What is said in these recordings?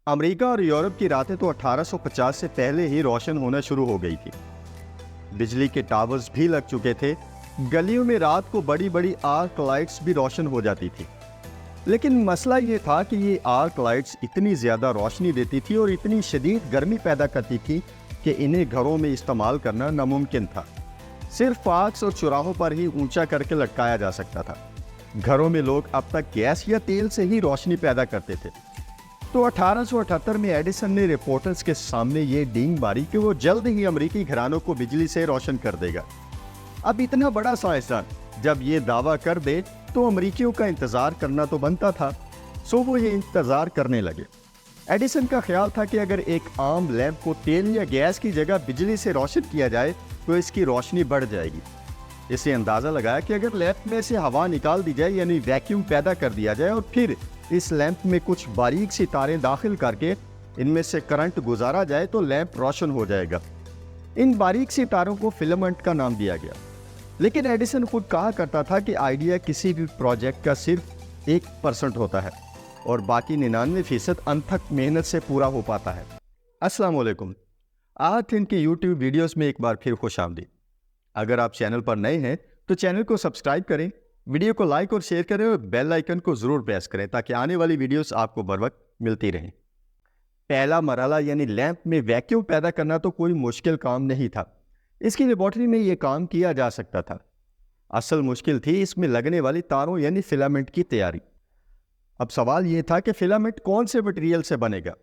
America और Europe की रातें तो 1850 से पहले ही रोशन होना शुरू हो गई थी। बिजली के टावर्स भी लग चुके थे। गलियों में रात को बड़ी बड़ी आर्क लाइट्स भी रोशन हो जाती थी। लेकिन मसला ये था कि ये आर्क लाइट्स इतनी ज़्यादा रोशनी देती थी और इतनी शदीद गर्मी पैदा करती थी कि इन्हें घरों में इस्तेमाल करना नामुमकिन था। सिर्फ पार्क्स और चौराहों पर ही ऊंचा करके लटकाया जा सकता था। घरों में लोग अब तक गैस या तेल से ही रोशनी पैदा करते थे। तो 1878 में एडिसन ने रिपोर्टर्स के सामने ये डींग मारी कि वो जल्द ही अमेरिकी घरानों को बिजली से रोशन कर देगा। अब इतना बड़ा साइंसदान जब ये दावा कर दे तो अमेरिकियों का इंतजार करना तो बनता था। सो वो ये इंतजार करने लगे। एडिसन का ख्याल था कि अगर एक आम लैंप को तेल या गैस की जगह बिजली से रोशन किया जाए तो इसकी रोशनी बढ़ जाएगी। इसे अंदाज़ा लगाया कि अगर लैंप में से हवा निकाल दी जाए यानी वैक्यूम पैदा कर दिया जाए और फिर इस लैंप में कुछ बारीक सी तारें दाखिल करके इनमें से करंट गुजारा जाए तो लैंप रोशन हो जाएगा। इन बारीक सी तारों को फिलामेंट का नाम दिया गया। लेकिन एडिसन खुद कहा करता था कि आइडिया किसी भी प्रोजेक्ट का सिर्फ 1% होता है और बाकी 99% अनथक मेहनत से पूरा हो पाता है। अस्सलाम वालेकुम। आज इनके YouTube वीडियोस में एक बार फिर खुशामदीद। अगर आप चैनल पर नए हैं तो चैनल को सब्सक्राइब करें, वीडियो को लाइक और शेयर करें और बेल आइकन को ज़रूर प्रेस करें ताकि आने वाली वीडियोस आपको बर वक्त मिलती रहें। पहला मरहला यानी लैंप में वैक्यूम पैदा करना तो कोई मुश्किल काम नहीं था। इसकी लेबॉर्ट्री में ये काम किया जा सकता था। असल मुश्किल थी इसमें लगने वाली तारों यानी फिलामेंट की तैयारी। अब सवाल ये था कि फिलामेंट कौन से मटेरियल से बनेगा,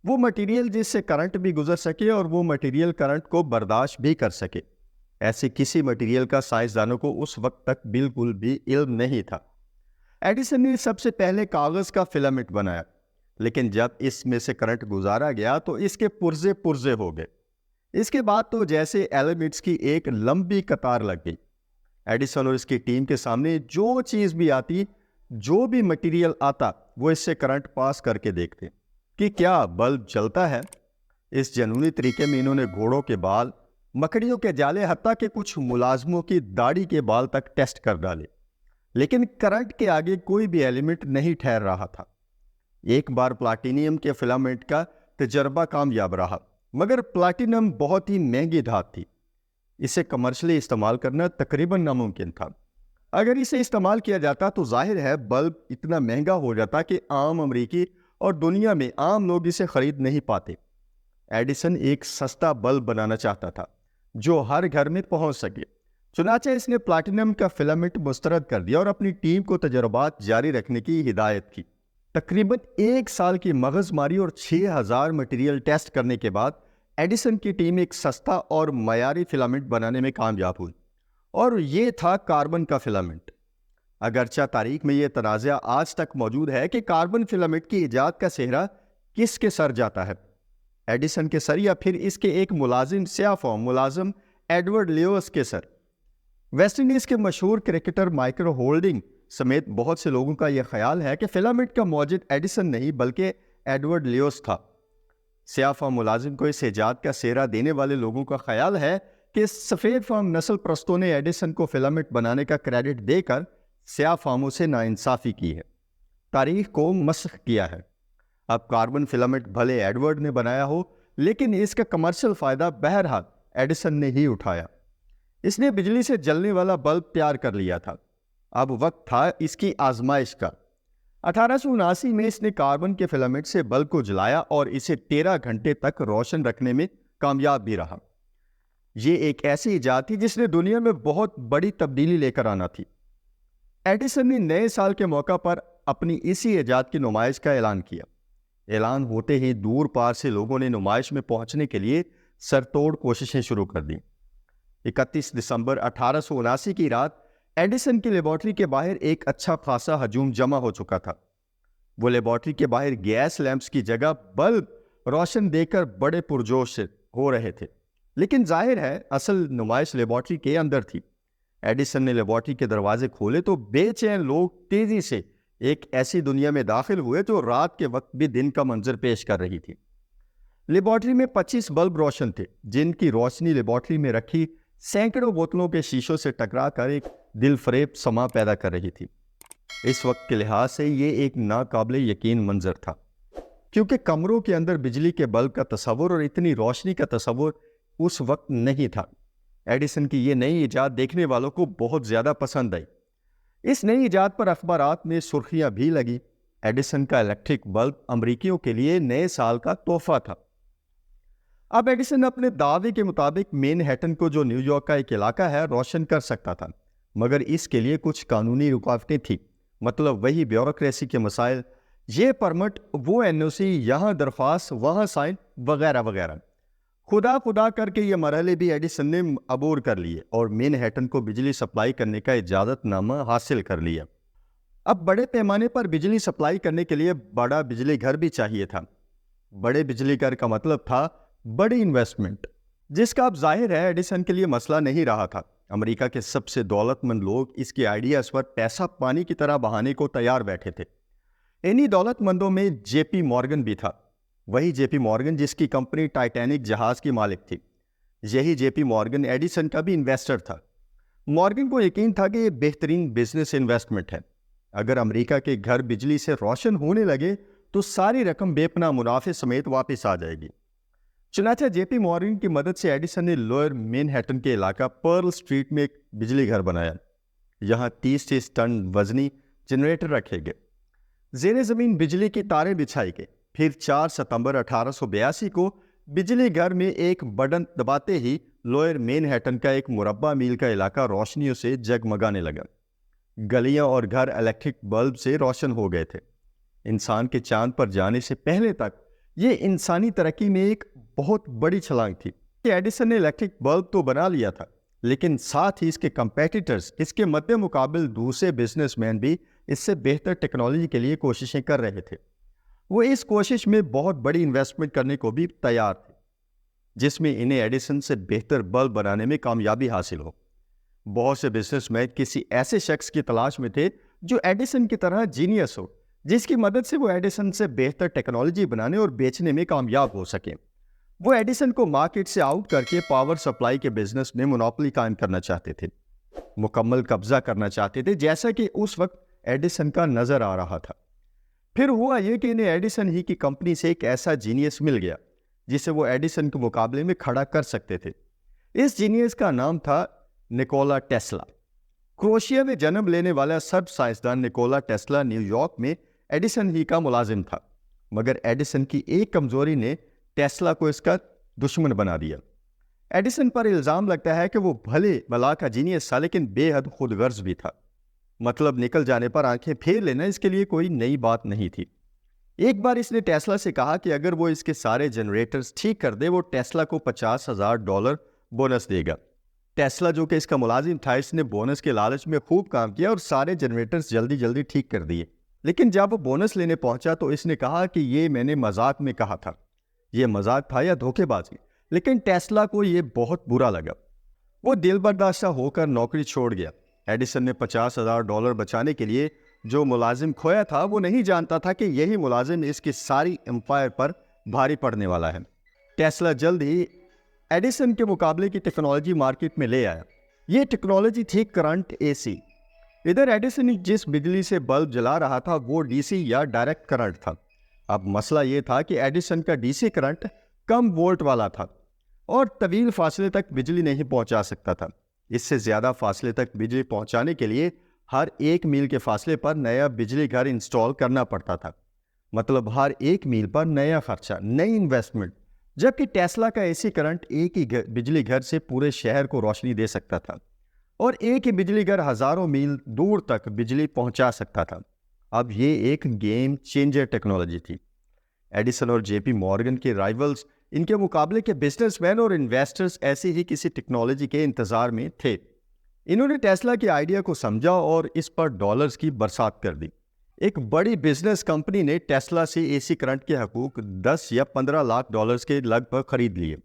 वो मटेरियल जिससे करंट भी गुजर सके और वो मटेरियल करंट को बर्दाश्त भी कर सके। ऐसे किसी मटेरियल का साइंसदानों को उस वक्त तक बिल्कुल भी इल्म नहीं था। एडिसन ने सबसे पहले कागज़ का फिलामेंट बनाया, लेकिन जब इसमें से करंट गुजारा गया तो इसके पुर्जे पुर्जे हो गए। इसके बाद तो जैसे एलिमेंट्स की एक लंबी कतार लग गई। एडिसन और इसकी टीम के सामने जो चीज़ भी आती, जो भी मटेरियल आता, वो इससे करंट पास करके देखते कि क्या बल्ब जलता है। इस जनूनी तरीके में इन्होंने घोड़ों के बाल, मकड़ियों के जाले, हत्ता के कुछ मुलाजमों की दाढ़ी के बाल तक टेस्ट कर डाले, लेकिन करंट के आगे कोई भी एलिमेंट नहीं ठहर रहा था। एक बार प्लाटिनियम के फिलामेंट का तजर्बा कामयाब रहा, मगर प्लाटिनम बहुत ही महंगी धात थी। इसे कमर्शियली इस्तेमाल करना तकरीबन नामुमकिन था। अगर इसे इस्तेमाल किया जाता तो जाहिर है बल्ब इतना महंगा हो जाता कि आम अमरीकी और दुनिया में आम लोग इसे खरीद नहीं पाते। एडिसन एक सस्ता बल्ब बनाना चाहता था जो हर घर में पहुंच सके। चुनाचे इसने प्लैटिनम का फिलामेंट मुस्तरद कर दिया और अपनी टीम को तजर्बात जारी रखने की हिदायत की। तकरीबन 1 साल की मगजमारी और 6000 मटेरियल टेस्ट करने के बाद एडिसन की टीम एक सस्ता और मयारी फिलामेंट बनाने में कामयाब हुई, और ये था कार्बन का फिलामेंट। अगरचा तारीख में यह तनाज़ा आज तक मौजूद है कि कार्बन फिलामेंट की ईजाद का सेहरा किसके सर जाता है, एडिसन के सर या फिर इसके एक मुलाजिम स्याफॉर्म मुलाजिम एडवर्ड लियोस के सर। वेस्ट इंडीज़ के मशहूर क्रिकेटर माइकल होल्डिंग समेत बहुत से लोगों का यह ख्याल है कि फिलामेंट का मौजिद एडिसन नहीं बल्कि एडवर्ड लियोस था। स्याफॉर्म मुलाजिम को इस ईजाद का सेहरा देने वाले लोगों का ख्याल है कि सफ़ेद फार्म नस्ल परस्तों ने एडिसन को फिलामेंट बनाने का क्रेडिट देकर स्याफॉर्मों से नाइंसाफ़ी की है, तारीख को मस्ख किया है। अब कार्बन फिलामेंट भले एडवर्ड ने बनाया हो, लेकिन इसका कमर्शियल फ़ायदा बहरहाल एडिसन ने ही उठाया। इसने बिजली से जलने वाला बल्ब तैयार कर लिया था। अब वक्त था इसकी आजमाइश का। 1879 में इसने कार्बन के फिलामेंट से बल्ब को जलाया और इसे 13 घंटे तक रोशन रखने में कामयाब भी रहा। ये एक ऐसी ईजाद थी जिसने दुनिया में बहुत बड़ी तब्दीली लेकर आना थी। एडिसन ने नए साल के मौका पर अपनी इसी ईजाद की नुमाइश का ऐलान किया। ऐलान होते ही दूर पार से लोगों ने नुमाइश में पहुंचने के लिए सरतोड़ कोशिशें शुरू कर दी। 31 दिसंबर 1879 की रात एडिसन की लेबॉर्ट्री के बाहर एक अच्छा खासा हजूम जमा हो चुका था। वो लेबॉर्ट्री के बाहर गैस लैंप्स की जगह बल्ब रोशन देकर बड़े पुरजोश से हो रहे थे, लेकिन जाहिर है असल नुमाइश लेबॉर्ट्री के अंदर थी। एडिसन ने लेबॉर्ट्री के दरवाजे खोले तो बेचैन लोग तेजी से एक ऐसी दुनिया में दाखिल हुए जो रात के वक्त भी दिन का मंजर पेश कर रही थी। लेबॉर्ट्री में 25 बल्ब रोशन थे, जिनकी रोशनी लेबॉर्ट्री में रखी सैकड़ों बोतलों के शीशों से टकराकर एक दिलफरेब समा पैदा कर रही थी। इस वक्त के लिहाज से ये एक नाकाबिले यकीन मंजर था। क्योंकि कमरों के अंदर बिजली के बल्ब का तस्वुर और इतनी रोशनी का तस्वुर उस वक्त नहीं था। एडिसन की ये नई इजाद देखने वालों को बहुत ज़्यादा पसंद आई। इस नई इजाद पर अखबारात में सुर्खियां भी लगी। एडिसन का इलेक्ट्रिक बल्ब अमरीकियों के लिए नए साल का तोहफा था। अब एडिसन अपने दावे के मुताबिक मैनहट्टन को, जो न्यूयॉर्क का एक इलाका है, रोशन कर सकता था, मगर इसके लिए कुछ कानूनी रुकावटें थी। मतलब वही ब्यूरोक्रेसी के मसाइल, ये परमिट, वो एनओसी, यहाँ दरख्वास्त, वहाँ साइन, वगैरह वगैरह। खुदा खुदा करके ये मरहले भी एडिसन ने अबूर कर लिए और मैनहट्टन को बिजली सप्लाई करने का इजाज़तनामा हासिल कर लिया। अब बड़े पैमाने पर बिजली सप्लाई करने के लिए बड़ा बिजली घर भी चाहिए था। बड़े बिजली घर का मतलब था बड़ी इन्वेस्टमेंट, जिसका अब जाहिर है एडिसन के लिए मसला नहीं रहा था। अमेरिका के सबसे दौलतमंद लोग इसके आइडियाज़ पर पैसा पानी की तरह बहाने को तैयार बैठे थे। इन्हीं दौलतमंदों में जेपी मॉर्गन भी था। वही जेपी मॉर्गन जिसकी कंपनी टाइटैनिक जहाज की मालिक थी। यही जेपी मॉर्गन एडिसन का भी इन्वेस्टर था। मॉर्गन को यकीन था कि यह बेहतरीन बिजनेस इन्वेस्टमेंट है। अगर अमेरिका के घर बिजली से रोशन होने लगे तो सारी रकम बेपनाह मुनाफे समेत वापस आ जाएगी। चुनांचे जेपी मॉर्गन की मदद से एडिसन ने लोअर मैनहट्टन के इलाका पर्ल स्ट्रीट में एक बिजली घर बनाया। यहाँ 30 टन वजनी जनरेटर रखे गए, जेर जमीन बिजली की तारें बिछाई गई। फिर 4 सितंबर 1882 को बिजली घर में एक बटन दबाते ही लोअर मैनहट्टन का एक मुरब्बा मील का इलाका रोशनियों से जगमगाने लगा। गलियां और घर इलेक्ट्रिक बल्ब से रोशन हो गए थे। इंसान के चांद पर जाने से पहले तक ये इंसानी तरक्की में एक बहुत बड़ी छलांग थी कि एडिसन ने इलेक्ट्रिक बल्ब तो बना लिया था, लेकिन साथ ही इसके कंपेटिटर्स, इसके मद्दे मुकाबिल दूसरे बिजनेसमैन भी इससे बेहतर टेक्नोलॉजी के लिए कोशिशें कर रहे थे। वो इस कोशिश में बहुत बड़ी इन्वेस्टमेंट करने को भी तैयार थे, जिसमें इन्हें एडिसन से बेहतर बल्ब बनाने में कामयाबी हासिल हो। बहुत से बिजनेसमैन किसी ऐसे शख्स की तलाश में थे जो एडिसन की तरह जीनियस हो, जिसकी मदद से वो एडिसन से बेहतर टेक्नोलॉजी बनाने और बेचने में कामयाब हो सके। वो एडिसन को मार्केट से आउट करके पावर सप्लाई के बिजनेस में मोनोपोली कायम करना चाहते थे, मुकम्मल कब्जा करना चाहते थे, जैसा कि उस वक्त एडिसन का नजर आ रहा था। फिर हुआ यह कि इन्हें एडिसन ही की कंपनी से एक ऐसा जीनियस मिल गया जिसे वो एडिसन के मुकाबले में खड़ा कर सकते थे। इस जीनियस का नाम था निकोला टेस्ला। क्रोएशिया में जन्म लेने वाला सर्ब साइंसदान निकोला टेस्ला न्यूयॉर्क में एडिसन ही का मुलाजिम था, मगर एडिसन की एक कमजोरी ने टेस्ला को इसका दुश्मन बना दिया। एडिसन पर इल्जाम लगता है कि वो भले भला का जीनियस था, लेकिन बेहद खुदगर्ज भी था। मतलब निकल जाने पर आंखें फेर लेना इसके लिए कोई नई बात नहीं थी। एक बार इसने टेस्ला से कहा कि अगर वो इसके सारे जनरेटर्स ठीक कर दे, वो टेस्ला को $50,000 बोनस देगा। टेस्ला, जो कि इसका मुलाजिम था, इसने बोनस के लालच में खूब काम किया और सारे जनरेटर्स जल्दी जल्दी ठीक कर दिए। लेकिन जब वो बोनस लेने पहुंचा तो इसने कहा कि ये मैंने मजाक में कहा था। ये मजाक था या धोखेबाजी? लेकिन टेस्ला को ये बहुत बुरा लगा। वो दिलबर्दाश्ता होकर नौकरी छोड़ गया। एडिसन ने $50,000 बचाने के लिए जो मुलाजिम खोया था, वो नहीं जानता था कि यही मुलाजिम इसकी सारी एम्पायर पर भारी पड़ने वाला है। टेस्ला जल्द ही एडिसन के मुकाबले की टेक्नोलॉजी मार्केट में ले आया। ये टेक्नोलॉजी थी करंट एसी। इधर एडिसन जिस बिजली से बल्ब जला रहा था वो डीसी या डायरेक्ट करंट था। अब मसला ये था कि एडिसन का डीसी करंट कम वोल्ट वाला था और तवील फासले तक बिजली नहीं पहुंचा सकता था। इससे ज़्यादा फासले तक बिजली पहुंचाने के लिए हर 1 मील के फासले पर नया बिजली घर इंस्टॉल करना पड़ता था। मतलब हर 1 मील पर नया खर्चा, नई इन्वेस्टमेंट। जबकि टेस्ला का एसी करंट एक ही बिजली घर से पूरे शहर को रोशनी दे सकता था और एक ही बिजली घर हज़ारों मील दूर तक बिजली पहुंचा सकता था। अब ये एक गेम चेंजर टेक्नोलॉजी थी। एडिसन और जेपी मॉर्गन के राइवल्स, इनके मुकाबले के बिजनेसमैन और इन्वेस्टर्स ऐसी ही किसी टेक्नोलॉजी के इंतजार में थे। इन्होंने टेस्ला के आइडिया को समझा और इस पर डॉलर्स की बरसात कर दी। एक बड़ी बिजनेस कंपनी ने टेस्ला से एसी करंट के हकूक 10 या 15 लाख डॉलर्स के लगभग खरीद लिए।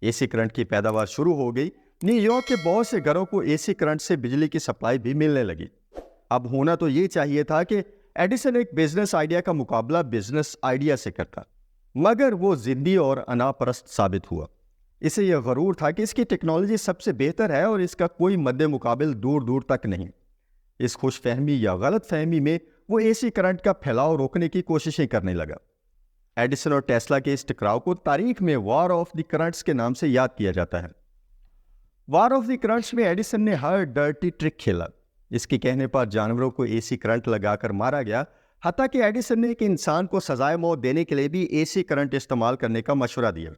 एसी करंट की पैदावार शुरू हो गई। न्यूयॉर्क के बहुत से घरों को एसी करंट से बिजली की सप्लाई भी मिलने लगी। अब होना तो ये चाहिए था कि एडिसन एक बिजनेस आइडिया का मुकाबला बिजनेस आइडिया से करता, मगर वो जिद्दी और अनापरस्त साबित हुआ। इसे यह गरूर था कि इसकी टेक्नोलॉजी सबसे बेहतर है और इसका कोई मद्दे मुकाबिल दूर दूर तक नहीं। इस खुशफहमी या गलत फहमी में वो एसी करंट का फैलाव रोकने की कोशिशें करने लगा। एडिसन और टेस्ला के इस टकराव को तारीख में वॉर ऑफ द करंट्स के नाम से याद किया जाता है। वॉर ऑफ द करंट्स में एडिसन ने हर डर्टी ट्रिक खेला। इसके कहने पर जानवरों को एसी करंट लगाकर मारा गया, हत्ता कि एडिसन ने एक इंसान को सजाए मौत देने के लिए भी एसी करंट इस्तेमाल करने का मशवरा दिया।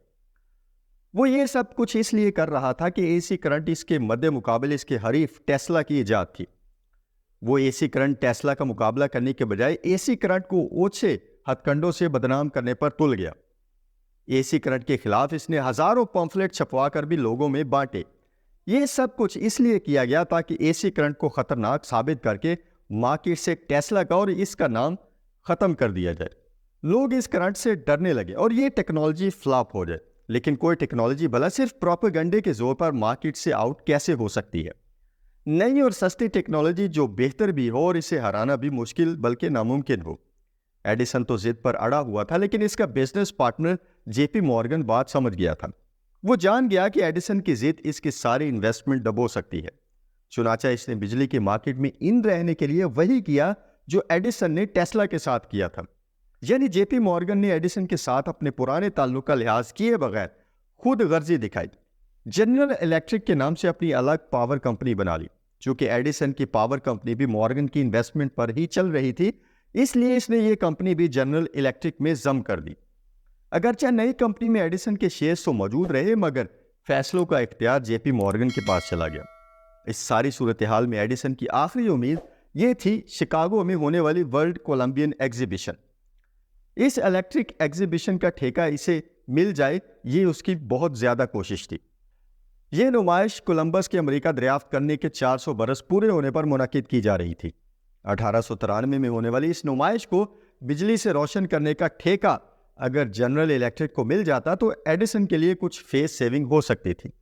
वो ये सब कुछ इसलिए कर रहा था कि एसी करंट इसके मद्दे मुकाबले इसके हरीफ टेस्ला की इजाद थी। वो एसी करंट टेस्ला का मुकाबला करने के बजाय एसी करंट को ओछे हथकंडों से बदनाम करने पर तुल गया। एसी करंट के खिलाफ इसने हजारों पम्फलेट छपवा कर भी लोगों में बांटे। ये सब कुछ इसलिए किया गया ताकि एसी करंट को खतरनाक साबित करके मार्केट से टेस्ला का और इसका नाम खत्म कर दिया जाए। लोग इस करंट से डरने लगे और ये टेक्नोलॉजी फ्लॉप हो जाए। लेकिन कोई टेक्नोलॉजी भला सिर्फ प्रोपेगेंडे के जोर पर मार्केट से आउट कैसे हो सकती है? नई और सस्ती टेक्नोलॉजी जो बेहतर भी हो और इसे हराना भी मुश्किल बल्कि नामुमकिन हो। एडिसन तो जिद पर अड़ा हुआ था, लेकिन इसका बिजनेस पार्टनर जेपी मॉर्गन बात समझ गया था। वो जान गया कि एडिसन की जिद इसकी सारी इन्वेस्टमेंट डबो सकती है। चुनाचा इसने बिजली के मार्केट में इन रहने के लिए वही किया जो एडिसन ने टेस्ला के साथ किया था। यानी जेपी मॉर्गन ने एडिसन के साथ अपने पुराने ताल्लुक का लिहाज किए बगैर खुद गर्जी दिखाई। जनरल इलेक्ट्रिक के नाम से अपनी अलग पावर कंपनी बना ली। चूंकि एडिसन की पावर कंपनी भी मॉर्गन की इन्वेस्टमेंट पर ही चल रही थी, इसलिए इसने ये कंपनी भी जनरल इलेक्ट्रिक में जम कर दी। अगरचे नई कंपनी में एडिसन के शेयर्स तो मौजूद रहे, मगर फैसलों का इख्तियार जेपी मॉर्गन के पास चला गया। इस सारी सूरत हाल में एडिसन की आखिरी उम्मीद ये थी शिकागो में होने वाली वर्ल्ड कोलंबियन एग्जीबिशन। इस इलेक्ट्रिक एग्जीबिशन का ठेका इसे मिल जाए, ये उसकी बहुत ज्यादा कोशिश थी। ये नुमाइश कोलंबस के अमेरिका दरियाफ्त करने के 400 बरस पूरे होने पर मुनाकिद की जा रही थी। 1893 में होने वाली इस नुमाइश को बिजली से रोशन करने का ठेका अगर जनरल इलेक्ट्रिक को मिल जाता तो एडिसन के लिए कुछ फेस सेविंग हो सकती थी,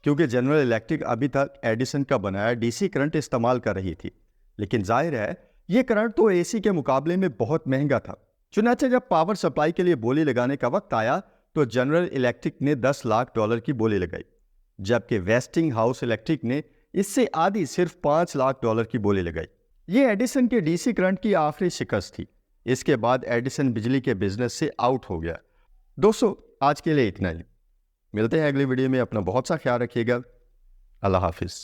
क्योंकि जनरल इलेक्ट्रिक अभी तक एडिसन का बनाया डीसी करंट इस्तेमाल कर रही थी। लेकिन जाहिर है ये करंट तो एसी के मुकाबले में बहुत महंगा था। चुनाचे जब पावर सप्लाई के लिए बोली लगाने का वक्त आया तो जनरल इलेक्ट्रिक ने $10 लाख की बोली लगाई, जबकि वेस्टिंग हाउस इलेक्ट्रिक ने इससे आधी सिर्फ $5 लाख की बोली लगाई। ये एडिसन के डीसी करंट की आखिरी शिकस्त थी। इसके बाद एडिसन बिजली के बिजनेस से आउट हो गया। दोस्तों, आज के लिए इतना ही। मिलते हैं अगली वीडियो में। अपना बहुत सा ख्याल रखिएगा। अल्लाह हाफिज।